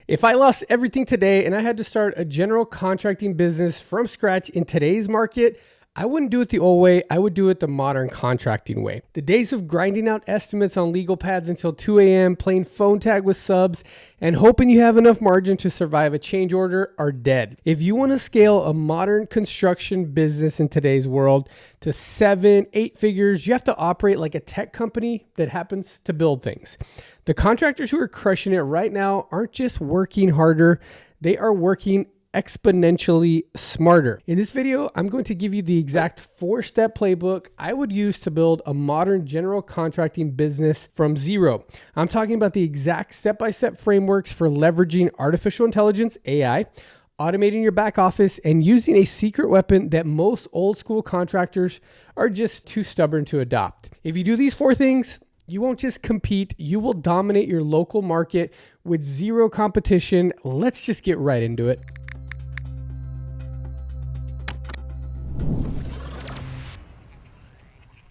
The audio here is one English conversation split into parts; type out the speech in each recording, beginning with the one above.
If I lost everything today and I had to start a general contracting business from scratch in today's market, I wouldn't do it the old way. I would do it the modern contracting way. The days of grinding out estimates on legal pads until 2 a.m., playing phone tag with subs, and hoping you have enough margin to survive a change order are dead. If you want to scale a modern construction business in today's world to 7, 8 figures, you have to operate like a tech company that happens to build things. The contractors who are crushing it right now aren't just working harder, they are working exponentially smarter. In this video, I'm going to give you the exact 4-step playbook I would use to build a modern general contracting business from zero. I'm talking about the exact step-by-step frameworks for leveraging artificial intelligence, AI, automating your back office, and using a secret weapon that most old school contractors are just too stubborn to adopt. If you do these 4 things, you won't just compete, you will dominate your local market with zero competition. Let's just get right into it.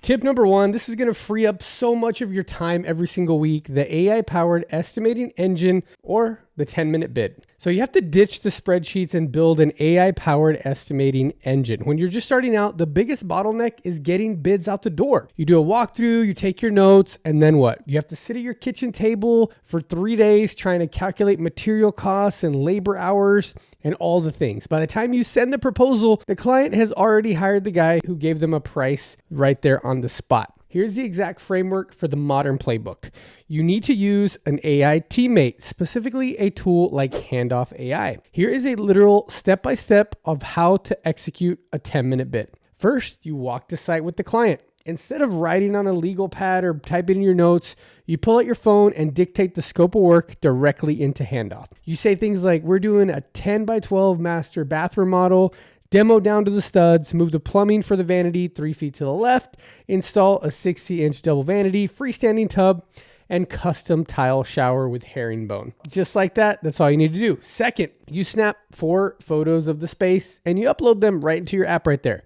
Tip number 1, this is going to free up so much of your time every single week, the AI-powered estimating engine, or the 10-minute bid. So you have to ditch the spreadsheets and build an AI-powered estimating engine. When you're just starting out, the biggest bottleneck is getting bids out the door. You do a walkthrough, you take your notes, and then what? You have to sit at your kitchen table for 3 days trying to calculate material costs and labor hours and all the things. By the time you send the proposal, the client has already hired the guy who gave them a price right there on the spot. Here's the exact framework for the modern playbook. You need to use an AI teammate, specifically a tool like Handoff AI. Here is a literal step-by-step of how to execute a 10-minute bid. First, you walk the site with the client. Instead of writing on a legal pad or typing in your notes, you pull out your phone and dictate the scope of work directly into Handoff. You say things like, we're doing a 10 by 12 master bathroom model, demo down to the studs, move the plumbing for the vanity 3 feet to the left, install a 60-inch double vanity, freestanding tub, and custom tile shower with herringbone. Just like that, that's all you need to do. Second, you snap 4 photos of the space and you upload them right into your app right there.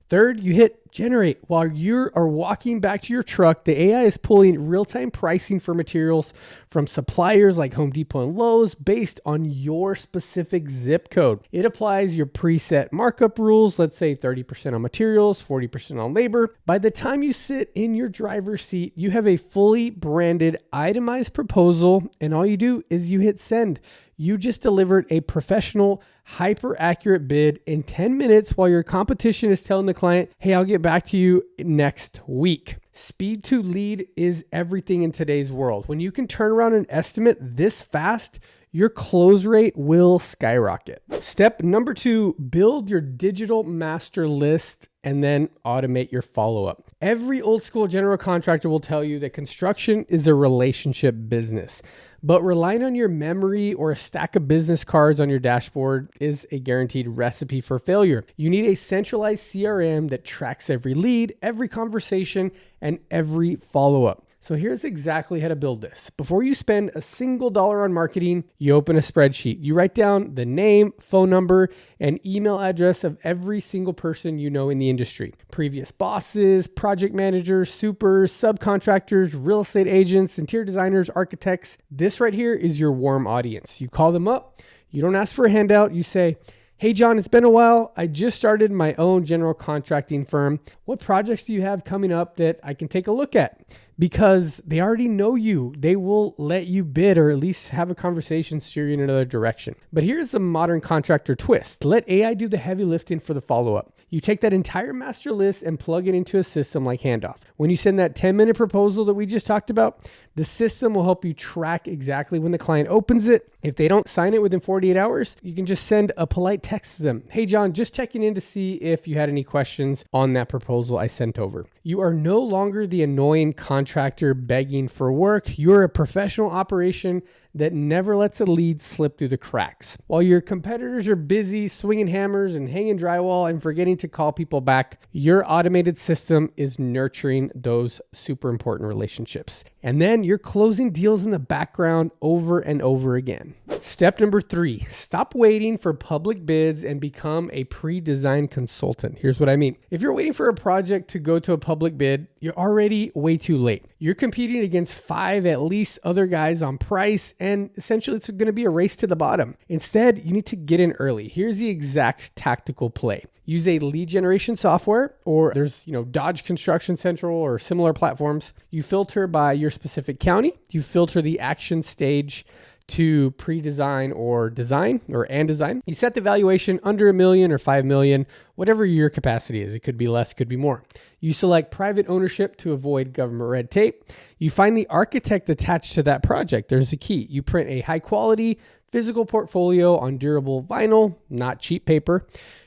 Third, you hit generate. While you are walking back to your truck, the AI is pulling real-time pricing for materials from suppliers like Home Depot and Lowe's based on your specific zip code. It applies your preset markup rules, let's say 30% on materials, 40% on labor. By the time you sit in your driver's seat, you have a fully branded, itemized proposal, and all you do is you hit send. You just delivered a professional, hyper-accurate bid in 10 minutes while your competition is telling the client, hey, I'll get back to you next week. Speed to lead is everything in today's world. When you can turn around an estimate this fast, your close rate will skyrocket. Step number 2, build your digital master list and then automate your follow-up. Every old school general contractor will tell you that construction is a relationship business. But relying on your memory or a stack of business cards on your dashboard is a guaranteed recipe for failure. You need a centralized CRM that tracks every lead, every conversation, and every follow-up. So here's exactly how to build this. Before you spend a single dollar on marketing, you open a spreadsheet. You write down the name, phone number, and email address of every single person you know in the industry. Previous bosses, project managers, supers, subcontractors, real estate agents, interior designers, architects. This right here is your warm audience. You call them up. You don't ask for a handout. You say, hey, John, it's been a while. I just started my own general contracting firm. What projects do you have coming up that I can take a look at? Because they already know you. They will let you bid or at least have a conversation steer you in another direction. But here's the modern contractor twist. Let AI do the heavy lifting for the follow-up. You take that entire master list and plug it into a system like Handoff. When you send that 10-minute proposal that we just talked about, the system will help you track exactly when the client opens it. If they don't sign it within 48 hours, you can just send a polite text to them. Hey, John, just checking in to see if you had any questions on that proposal I sent over. You are no longer the annoying contractor begging for work. You're a professional operation that never lets a lead slip through the cracks. While your competitors are busy swinging hammers and hanging drywall and forgetting to call people back, your automated system is nurturing those super important relationships. And then you're closing deals in the background over and over again. Step number 3, stop waiting for public bids and become a pre-designed consultant. Here's what I mean. If you're waiting for a project to go to a public bid, you're already way too late. You're competing against 5 at least other guys on price and essentially it's going to be a race to the bottom. Instead, you need to get in early. Here's the exact tactical play. Use a lead generation software, or there's, Dodge Construction Central or similar platforms. You filter by your specific county. You filter the action stage to pre-design or design and design. You set the valuation under $1 million or $5 million, whatever your capacity is. It could be less, could be more. You select private ownership to avoid government red tape. You find the architect attached to that project. There's a key. You print a high quality physical portfolio on durable vinyl, not cheap paper.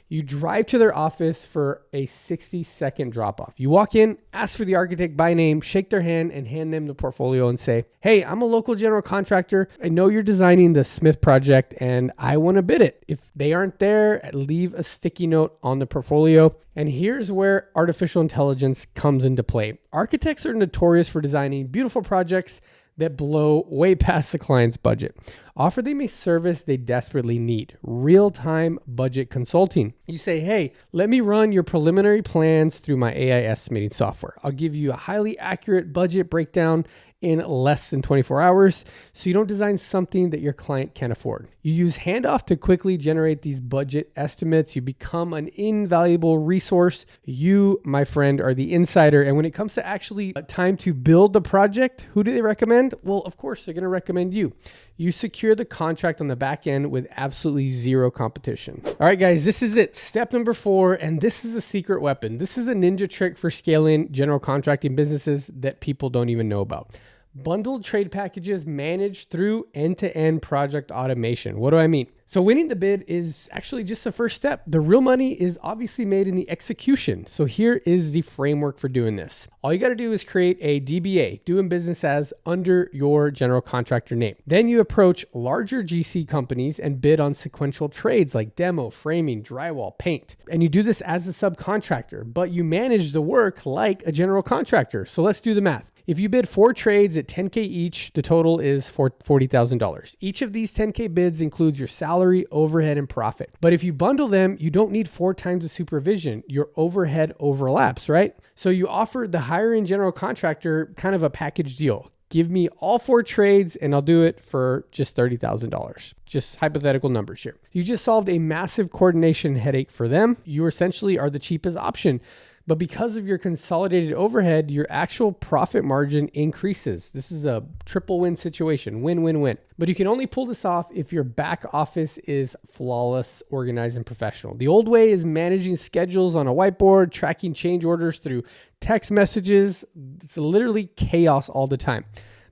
You drive to their office for a 60-second drop-off. You walk in, ask for the architect by name, shake their hand, and hand them the portfolio and say, hey, I'm a local general contractor. I know you're designing the Smith project, and I want to bid it. If they aren't there, leave a sticky note on the portfolio. And here's where artificial intelligence comes into play. Architects are notorious for designing beautiful projects that blow way past the client's budget. Offer them a service they desperately need, real-time budget consulting. You say, hey, let me run your preliminary plans through my AI estimating software. I'll give you a highly accurate budget breakdown in less than 24 hours, so you don't design something that your client can't afford. You use Handoff to quickly generate these budget estimates. You become an invaluable resource. You, my friend, are the insider. And when it comes to actually time to build the project, who do they recommend? Well, of course, they're going to recommend you. You secure the contract on the back end with absolutely zero competition. All right, guys, this is it. Step number 4, and this is a secret weapon. This is a ninja trick for scaling general contracting businesses that people don't even know about. Bundled trade packages managed through end-to-end project automation. What do I mean? So winning the bid is actually just the first step. The real money is obviously made in the execution. So here is the framework for doing this. All you got to do is create a DBA, doing business as, under your general contractor name. Then you approach larger GC companies and bid on sequential trades like demo, framing, drywall, paint. And you do this as a subcontractor, but you manage the work like a general contractor. So let's do the math. If you bid 4 trades at $10K each, the total is $40,000. Each of these $10K bids includes your salary, overhead, and profit. But if you bundle them, you don't need 4 times the supervision. Your overhead overlaps, right? So you offer the hiring general contractor kind of a package deal. Give me all 4 trades and I'll do it for just $30,000. Just hypothetical numbers here. You just solved a massive coordination headache for them. You essentially are the cheapest option. But because of your consolidated overhead, your actual profit margin increases. This is a triple win situation, win, win, win. But you can only pull this off if your back office is flawless, organized, and professional. The old way is managing schedules on a whiteboard, tracking change orders through text messages. It's literally chaos all the time.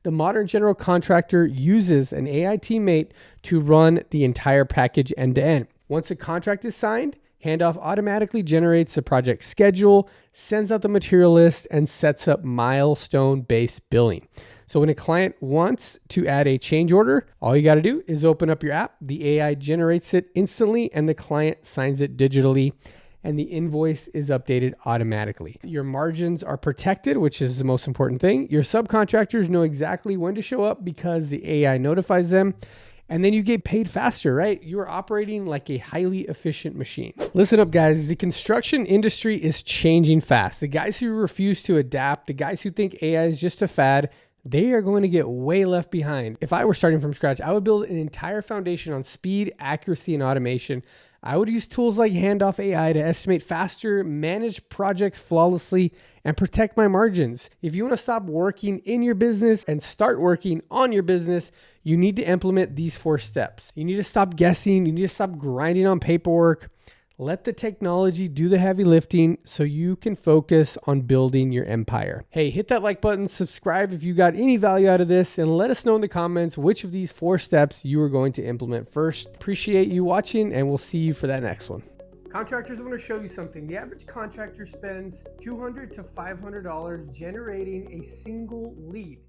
The modern general contractor uses an AI teammate to run the entire package end to end. Once a contract is signed, Handoff automatically generates the project schedule, sends out the material list, and sets up milestone-based billing. So when a client wants to add a change order, all you got to do is open up your app. The AI generates it instantly, and the client signs it digitally, and the invoice is updated automatically. Your margins are protected, which is the most important thing. Your subcontractors know exactly when to show up because the AI notifies them. And then you get paid faster, right? You are operating like a highly efficient machine. Listen up, guys. The construction industry is changing fast. The guys who refuse to adapt, the guys who think AI is just a fad, they are going to get way left behind. If I were starting from scratch, I would build an entire foundation on speed, accuracy, and automation. I would use tools like Handoff AI to estimate faster, manage projects flawlessly, and protect my margins. If you want to stop working in your business and start working on your business, you need to implement these 4 steps. You need to stop guessing. You need to stop grinding on paperwork. Let the technology do the heavy lifting so you can focus on building your empire. Hey, hit that like button, subscribe if you got any value out of this, and let us know in the comments which of these 4 steps you are going to implement first. Appreciate you watching, and we'll see you for that next one. Contractors, I want to show you something. The average contractor spends $200 to $500 generating a single lead.